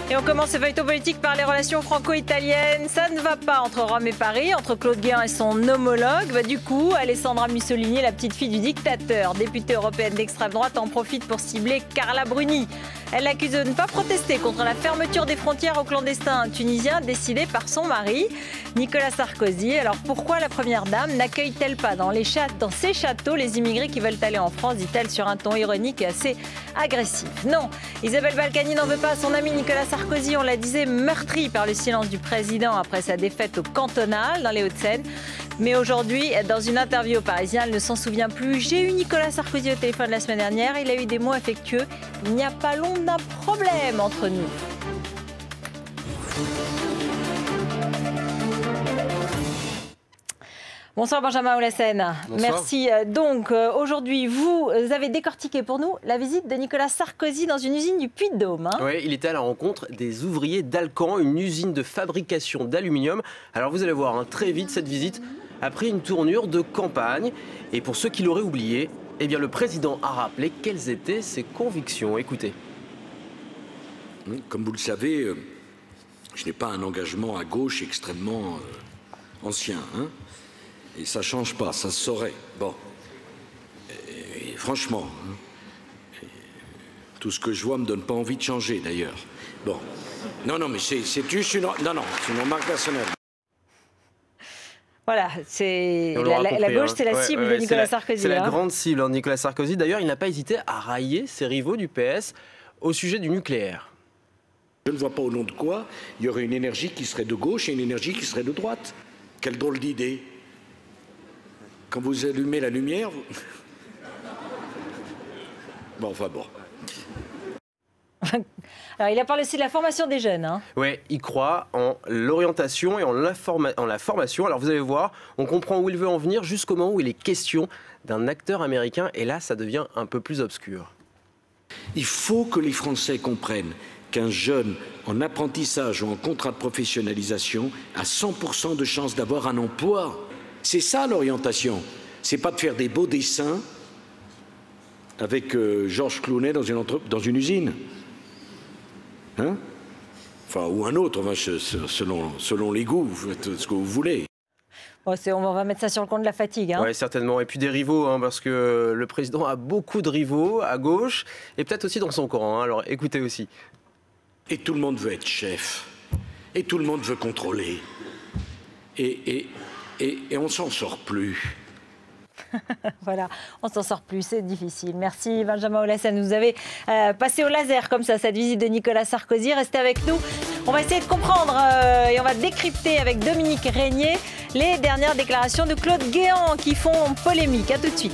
Et on commence ce feuilleton politique par les relations franco-italiennes. Ça ne va pas entre Rome et Paris, entre Claude Guéant et son homologue. Du coup, Alessandra Mussolini, la petite fille du dictateur, députée européenne d'extrême droite, en profite pour cibler Carla Bruni. Elle l'accuse de ne pas protester contre la fermeture des frontières aux clandestins tunisiens décidée par son mari, Nicolas Sarkozy. Alors pourquoi la première dame n'accueille-t-elle pas dans ses châteaux les immigrés qui veulent aller en France, dit-elle sur un ton ironique et assez agressif. Non, Isabelle Balkany n'en veut pas à son ami Nicolas Sarkozy, on la disait, meurtri par le silence du président après sa défaite au cantonal dans les Hauts-de-Seine. Mais aujourd'hui, dans une interview au Parisien, elle ne s'en souvient plus. J'ai eu Nicolas Sarkozy au téléphone la semaine dernière, il a eu des mots affectueux. Il n'y a pas l'ombre d'un problème entre nous. Bonsoir Benjamin Oulassen. Merci. Donc aujourd'hui, vous avez décortiqué pour nous la visite de Nicolas Sarkozy dans une usine du Puy-de-Dôme. Oui, il était à la rencontre des ouvriers d'Alcan, une usine de fabrication d'aluminium. Alors vous allez voir, très vite cette visite a pris une tournure de campagne. Et pour ceux qui l'auraient oublié, eh bien, le président a rappelé quelles étaient ses convictions. Écoutez. Comme vous le savez, je n'ai pas un engagement à gauche extrêmement ancien. Et ça ne change pas, ça se saurait. Bon. Et franchement, tout ce que je vois ne me donne pas envie de changer, d'ailleurs. Bon. Non, mais c'est juste une remarque personnelle. Voilà, la gauche, c'est la cible de Nicolas Sarkozy. C'est la grande cible de Nicolas Sarkozy. D'ailleurs, il n'a pas hésité à railler ses rivaux du PS au sujet du nucléaire. Je ne vois pas au nom de quoi il y aurait une énergie qui serait de gauche et une énergie qui serait de droite. Quelle drôle d'idée. Quand vous allumez la lumière... Bon. Alors, il a parlé aussi de la formation des jeunes. Oui, il croit en l'orientation et en la formation. Alors, vous allez voir, on comprend où il veut en venir jusqu'au moment où il est question d'un acteur américain. Et là, ça devient un peu plus obscur. Il faut que les Français comprennent qu'un jeune en apprentissage ou en contrat de professionnalisation a 100% de chances d'avoir un emploi. C'est ça l'orientation. C'est pas de faire des beaux dessins avec Georges Clooney dans une usine. Ou un autre, selon les goûts, vous faites ce que vous voulez. On va mettre ça sur le compte de la fatigue. Oui, certainement. Et puis des rivaux, parce que le président a beaucoup de rivaux à gauche et peut-être aussi dans son camp. Alors écoutez aussi. Et tout le monde veut être chef. Et tout le monde veut contrôler. Et on s'en sort plus. Voilà, on s'en sort plus, c'est difficile. Merci Benjamin Oulassen, vous avez passé au laser comme ça cette visite de Nicolas Sarkozy. Restez avec nous, on va essayer de comprendre et on va décrypter avec Dominique Régnier les dernières déclarations de Claude Guéant qui font polémique. À tout de suite.